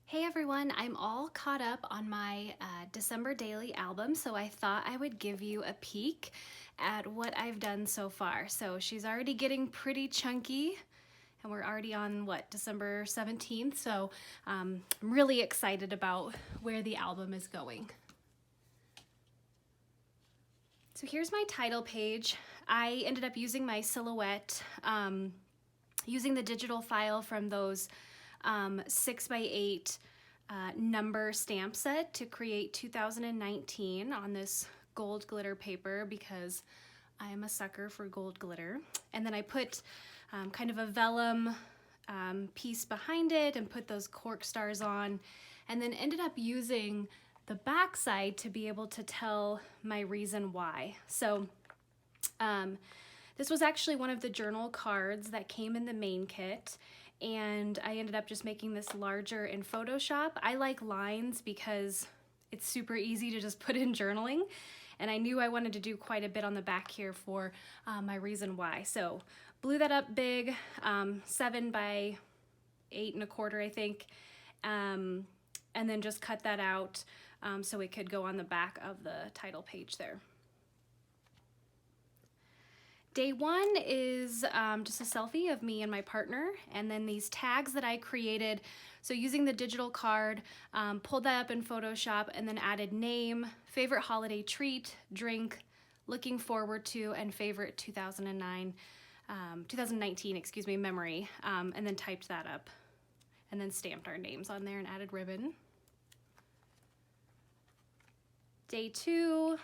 Hey everyone, I'm all caught up on my December daily album, so I thought I would give you a peek at what I've done so far. So she's already getting pretty chunky, and we're already on December 17th, so I'm really excited about where the album is going. So here's my title page. I ended up using my silhouette, using the digital file from those 6x8 number stamp set to create 2019 on this gold glitter paper because I am a sucker for gold glitter. And then I put kind of a vellum piece behind it and put those cork stars on, and then ended up using the back side to be able to tell my reason why. So this was actually one of the journal cards that came in the main kit, and I ended up just making this larger in Photoshop. I like lines because it's super easy to just put in journaling, and I knew I wanted to do quite a bit on the back here for my reason why. So blew that up big, 7 by 8 1/4, I think, and then just cut that out so it could go on the back of the title page there. Day one is just a selfie of me and my partner, and then these tags that I created. So using the digital card, pulled that up in Photoshop and then added name, favorite holiday treat, drink, looking forward to, and favorite 2019, excuse me, memory, and then typed that up and then stamped our names on there and added ribbon. Day two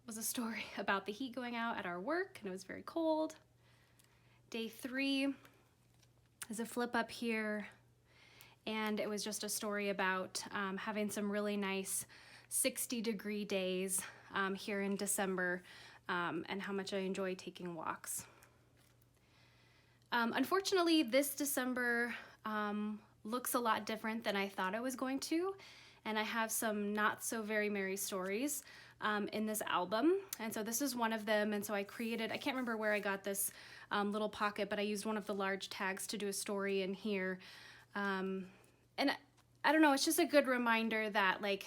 was a story about the heat going out at our work, and it was very cold. Day three is a flip up here, and it was just a story about having some really nice 60-degree days here in December, and how much I enjoy taking walks. Unfortunately, this December looks a lot different than I thought it was going to, and I have some not so very merry stories in this album, and so this is one of them. And so I created, I can't remember where I got this little pocket, but I used one of the large tags to do a story in here. And I don't know, it's just a good reminder that like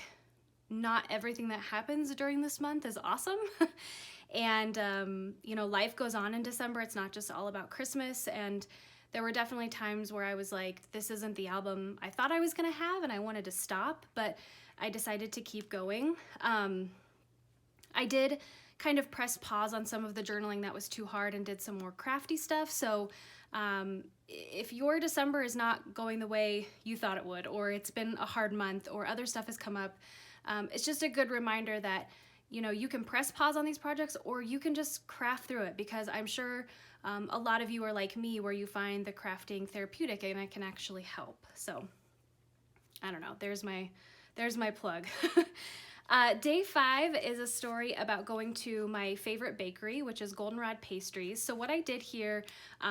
not everything that happens during this month is awesome. And you know, life goes on in December. It's not just all about Christmas. And there were definitely times where I was like, this isn't the album I thought I was gonna have, and I wanted to stop, but I decided to keep going. I did kind of press pause on some of the journaling that was too hard and did some more crafty stuff. So if your December is not going the way you thought it would, or it's been a hard month, or other stuff has come up, it's just a good reminder that, you know, you can press pause on these projects, or you can just craft through it, because I'm sure a lot of you are like me, where you find the crafting therapeutic and it can actually help. So I don't know, there's my plug. Day 5 is a story about going to my favorite bakery, which is Goldenrod Pastries. So what I did here,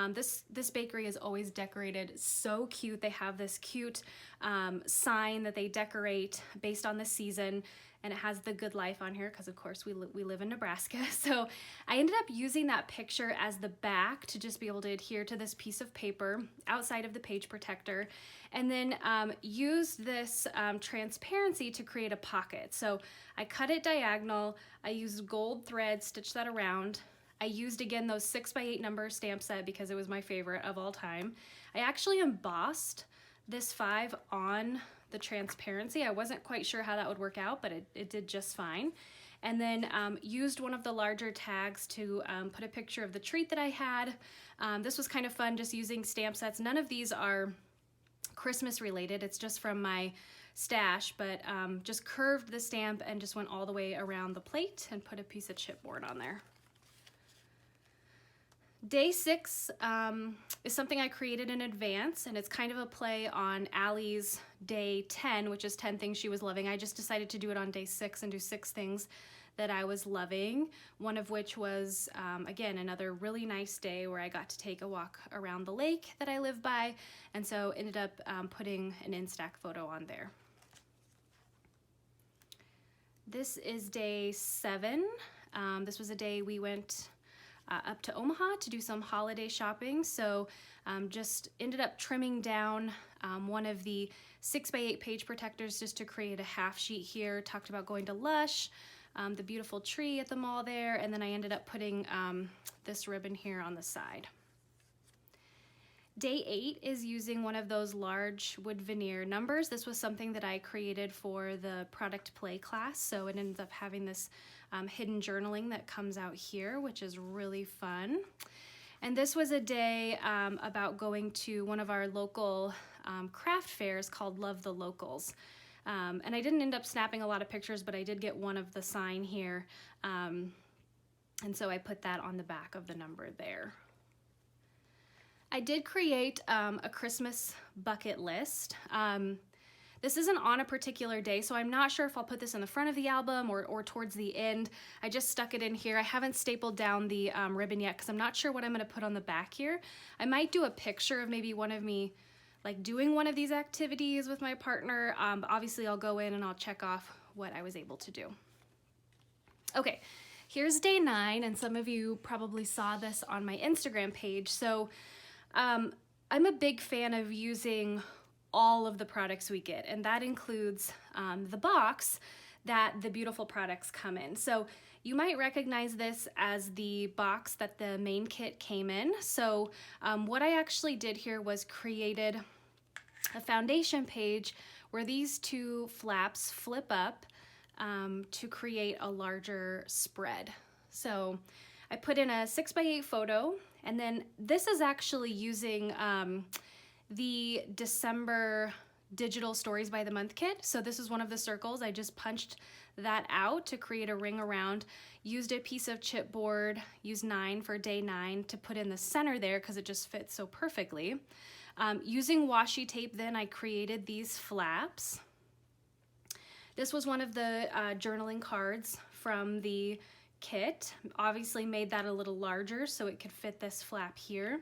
this bakery is always decorated so cute. They have this cute sign that they decorate based on the season, and it has the Good Life on here because of course we live in Nebraska. So I ended up using that picture as the back to just be able to adhere to this piece of paper outside of the page protector, and then used this transparency to create a pocket. So I cut it diagonal, I used gold thread, stitched that around. I used again those 6x8 number stamp set because it was my favorite of all time. I actually embossed this 5 on the transparency. I wasn't quite sure how that would work out, but it did just fine. And then used one of the larger tags to put a picture of the treat that I had. This was kind of fun, just using stamp sets. None of these are Christmas related, it's just from my stash, but just curved the stamp and just went all the way around the plate and put a piece of chipboard on there. Day 6 is something I created in advance, and it's kind of a play on Allie's day 10, which is 10 things she was loving. I just decided to do it on day 6 and do 6 things that I was loving, one of which was, again, another really nice day where I got to take a walk around the lake that I live by, and so ended up putting an Instax photo on there. This is day 7. This was a day we went up to Omaha to do some holiday shopping, so just ended up trimming down one of the 6x8 page protectors just to create a half sheet here. Talked about going to Lush, the beautiful tree at the mall there, and then I ended up putting this ribbon here on the side. Day 8 is using one of those large wood veneer numbers. This was something that I created for the product play class, so it ends up having this hidden journaling that comes out here, which is really fun. And this was a day about going to one of our local craft fairs called Love the Locals. And I didn't end up snapping a lot of pictures, but I did get one of the sign here. And so I put that on the back of the number there. I did create a Christmas bucket list. This isn't on a particular day, so I'm not sure if I'll put this in the front of the album or towards the end. I just stuck it in here. I haven't stapled down the ribbon yet because I'm not sure what I'm gonna put on the back here. I might do a picture of maybe one of me like doing one of these activities with my partner. But obviously I'll go in and I'll check off what I was able to do. Okay, here's day 9, and some of you probably saw this on my Instagram page. So I'm a big fan of using all of the products we get, and that includes the box that the beautiful products come in. So you might recognize this as the box that the main kit came in. So what I actually did here was created a foundation page where these two flaps flip up to create a larger spread. So I put in a 6x8 photo, and then this is actually using the December Digital Stories by the Month kit. So this is one of the circles. I just punched that out to create a ring around, used a piece of chipboard, used 9 for day 9 to put in the center there because it just fits so perfectly. Using washi tape, then I created these flaps. This was one of the journaling cards from the kit. Obviously made that a little larger so it could fit this flap here.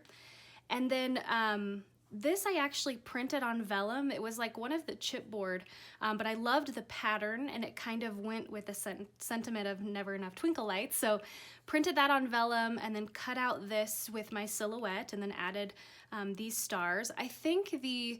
And then this I actually printed on vellum. It was like one of the chipboard, but I loved the pattern and it kind of went with the sentiment of never enough twinkle lights. So printed that on vellum and then cut out this with my silhouette and then added these stars. I think the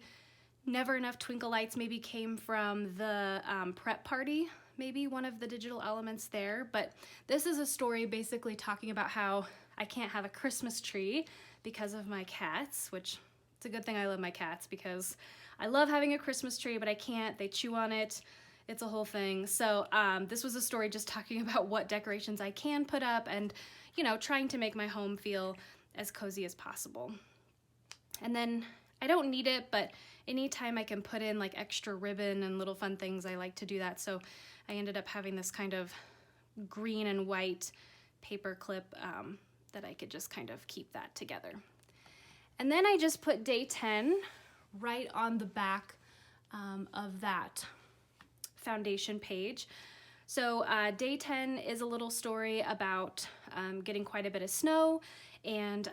never enough twinkle lights maybe came from the prep party, maybe one of the digital elements there. But this is a story basically talking about how I can't have a Christmas tree because of my cats, which it's a good thing I love my cats because I love having a Christmas tree, but I can't. They chew on it. It's a whole thing. So this was a story just talking about what decorations I can put up and, you know, trying to make my home feel as cozy as possible. And then I don't need it, but anytime I can put in like extra ribbon and little fun things, I like to do that. So I ended up having this kind of green and white paper clip that I could just kind of keep that together. And then I just put day 10 right on the back of that foundation page. So day 10 is a little story about getting quite a bit of snow, and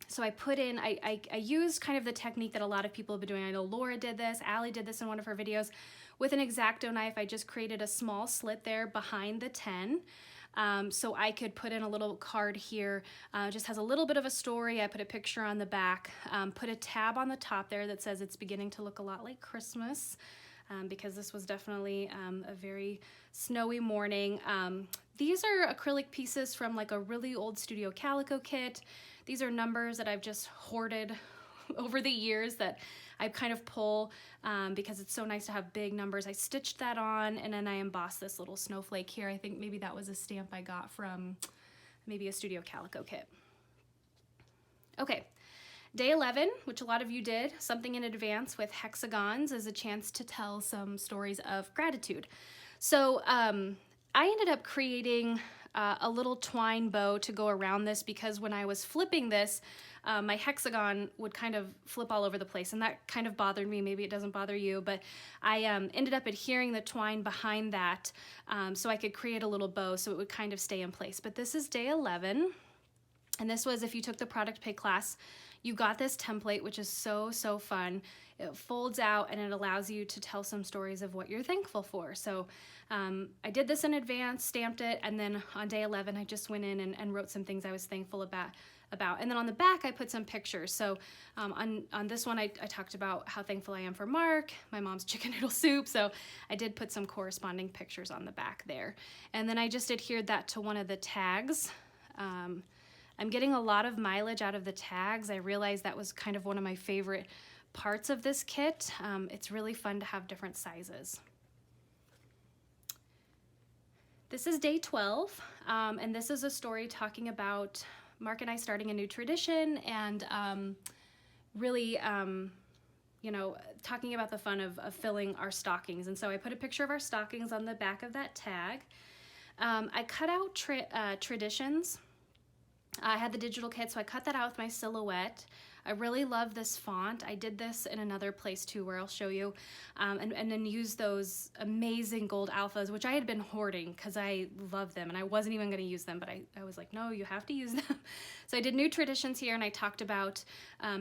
so I put in, I used kind of the technique that a lot of people have been doing. I know Laura did this, Allie did this in one of her videos. With an X-Acto knife, I just created a small slit there behind the 10. So I could put in a little card here, just has a little bit of a story. I put a picture on the back, put a tab on the top there that says it's beginning to look a lot like Christmas, because this was definitely a very snowy morning. These are acrylic pieces from like a really old Studio Calico kit. These are numbers that I've just hoarded over the years that I kind of pull because it's so nice to have big numbers. I stitched that on, and then I embossed this little snowflake here. I think maybe that was a stamp I got from maybe a Studio Calico kit. Okay, day 11, which a lot of you did, something in advance with hexagons as a chance to tell some stories of gratitude. So I ended up creating a little twine bow to go around this because when I was flipping this, my hexagon would kind of flip all over the place, and that kind of bothered me. Maybe it doesn't bother you, but I ended up adhering the twine behind that so I could create a little bow so it would kind of stay in place. But this is day 11, and this was, if you took the product pay class, you got this template, which is so fun. It folds out and it allows you to tell some stories of what you're thankful for. So I did this in advance, stamped it, and then on day 11 I just went in and wrote some things I was thankful about. And then on the back, I put some pictures. So on this one, I talked about how thankful I am for Mark, my mom's chicken noodle soup. So I did put some corresponding pictures on the back there. And then I just adhered that to one of the tags. I'm getting a lot of mileage out of the tags. I realized that was kind of one of my favorite parts of this kit. It's really fun to have different sizes. This is day 12, and this is a story talking about Mark and I starting a new tradition and really, you know, talking about the fun of filling our stockings. And so I put a picture of our stockings on the back of that tag. I cut out traditions. I had the digital kit, so I cut that out with my silhouette. I really love this font. I did this in another place too, where I'll show you, and then use those amazing gold alphas, which I had been hoarding because I love them and I wasn't even going to use them, but I was like, no, you have to use them. So I did new traditions here, and I talked about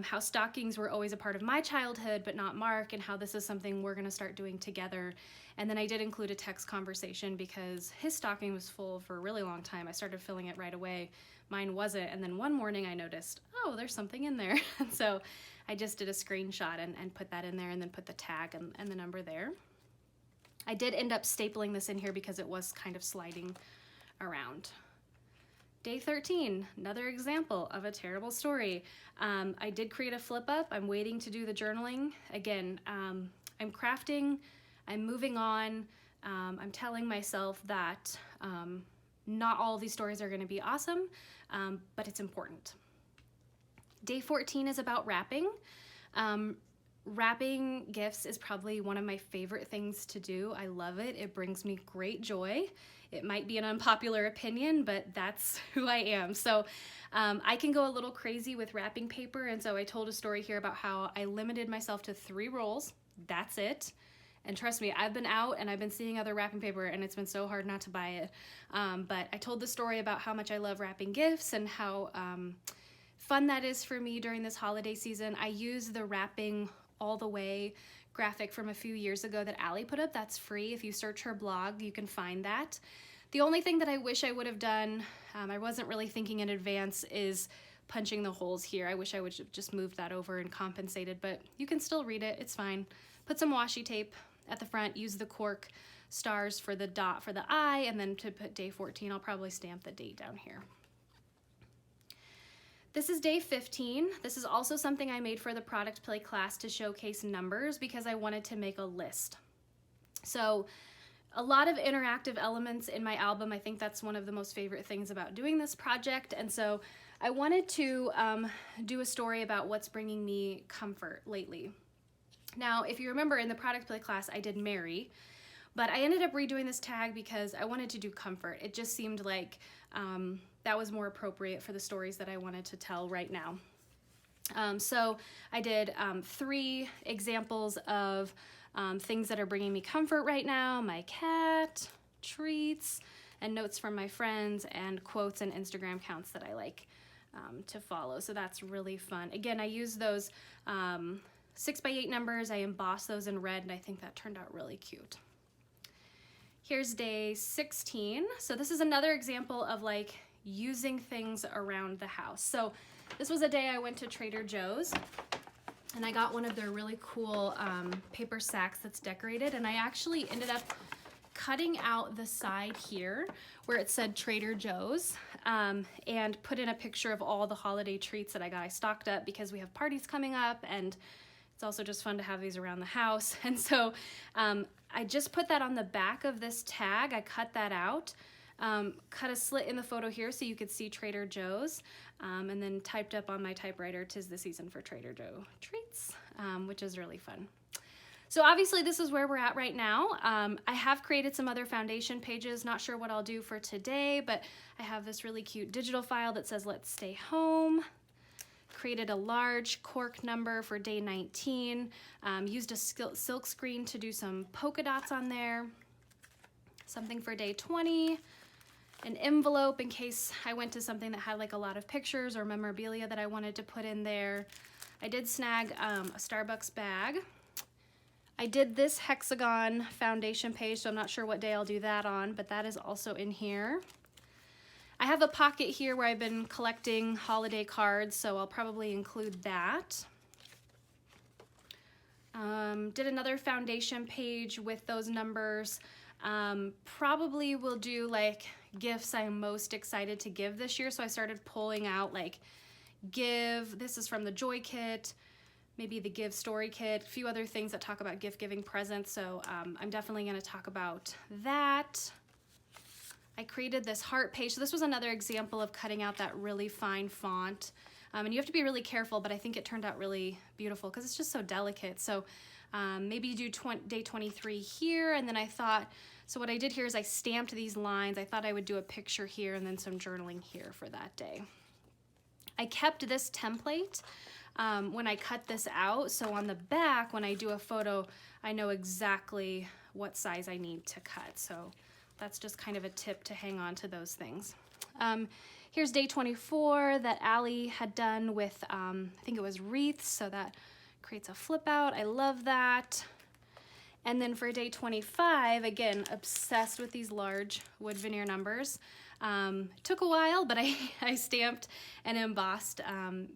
how stockings were always a part of my childhood, but not Mark, and how this is something we're going to start doing together. And then I did include a text conversation because his stocking was full for a really long time. I started filling it right away. Mine wasn't, and then one morning I noticed, oh, there's something in there. So I just did a screenshot and put that in there, and then put the tag and the number there. I did end up stapling this in here because it was kind of sliding around. Day 13, another example of a terrible story. I did create a flip up. I'm waiting to do the journaling. Again, I'm crafting, I'm moving on. I'm telling myself that not all of these stories are going to be awesome, but it's important. Day 14 is about wrapping. Wrapping gifts is probably one of my favorite things to do. I love it. It brings me great joy. It might be an unpopular opinion, but that's who I am. So I can go a little crazy with wrapping paper, and so I told a story here about how I limited myself to 3 rolls. That's it. And trust me, I've been out and I've been seeing other wrapping paper, and it's been so hard not to buy it. But I told the story about how much I love wrapping gifts and how fun that is for me during this holiday season. I use the Wrapping All the Way graphic from a few years ago that Allie put up. That's free. If you search her blog, you can find that. The only thing that I wish I would have done, I wasn't really thinking in advance, is punching the holes here. I wish I would have just moved that over and compensated, but you can still read it. It's fine. Put some washi tape at the front, use the cork stars for the dot for the eye, and then to put day 14, I'll probably stamp the date down here. This is day 15. This is also something I made for the product play class to showcase numbers because I wanted to make a list. So a lot of interactive elements in my album. I think that's one of the most favorite things about doing this project. And so I wanted to do a story about what's bringing me comfort lately. Now, if you remember in the product play class, I did Mary, but I ended up redoing this tag because I wanted to do comfort. It just seemed like that was more appropriate for the stories that I wanted to tell right now. So I did 3 examples of things that are bringing me comfort right now: my cat, treats, and notes from my friends, and quotes and Instagram accounts that I like to follow. So that's really fun. Again, I use those 6x8 numbers. I embossed those in red, and I think that turned out really cute. Here's day 16. So this is another example of like using things around the house. So this was a day I went to Trader Joe's, and I got one of their really cool paper sacks that's decorated, and I actually ended up cutting out the side here where it said Trader Joe's and put in a picture of all the holiday treats that I got. I stocked up because we have parties coming up, and it's also just fun to have these around the house. And so I just put that on the back of this tag. I cut that out, cut a slit in the photo here so you could see Trader Joe's, and then typed up on my typewriter, "'Tis the season for Trader Joe treats," which is really fun. So obviously this is where we're at right now. I have created some other foundation pages. Not sure what I'll do for today, but I have this really cute digital file that says "Let's Stay Home." Created a large cork number for day 19, used a silk screen to do some polka dots on there, something for day 20, an envelope in case I went to something that had like a lot of pictures or memorabilia that I wanted to put in there. I did snag a Starbucks bag. I did this hexagon foundation page, so I'm not sure what day I'll do that on, but that is also in here. I have a pocket here where I've been collecting holiday cards, so I'll probably include that. Did another foundation page with those numbers. Probably will do like gifts I'm most excited to give this year. So I started pulling out like give, this is from the Joy Kit, maybe the Give Story Kit, a few other things that talk about gift giving presents. So I'm definitely going to talk about that. I created this heart page. So this was another example of cutting out that really fine font. And you have to be really careful, but I think it turned out really beautiful because it's just so delicate. So maybe do day 23 here, and then I thought, so what I did here is I stamped these lines. I thought I would do a picture here and then some journaling here for that day. I kept this template when I cut this out, so on the back, when I do a photo, I know exactly what size I need to cut. So that's just kind of a tip to hang on to those things. Here's day 24 that Allie had done with, I think it was wreaths, so that creates a flip out. I love that. And then for day 25, again, obsessed with these large wood veneer numbers. Took a while, but I stamped and embossed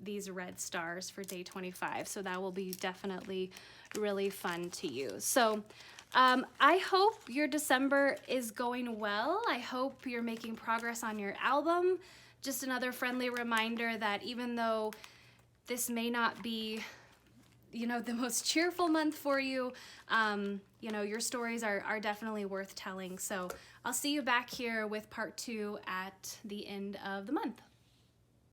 these red stars for day 25. So that will be definitely really fun to use. So I hope your December is going well. I hope you're making progress on your album. Just another friendly reminder that even though this may not be, you know, the most cheerful month for you, you know, your stories are definitely worth telling. So I'll see you back here with part 2 at the end of the month.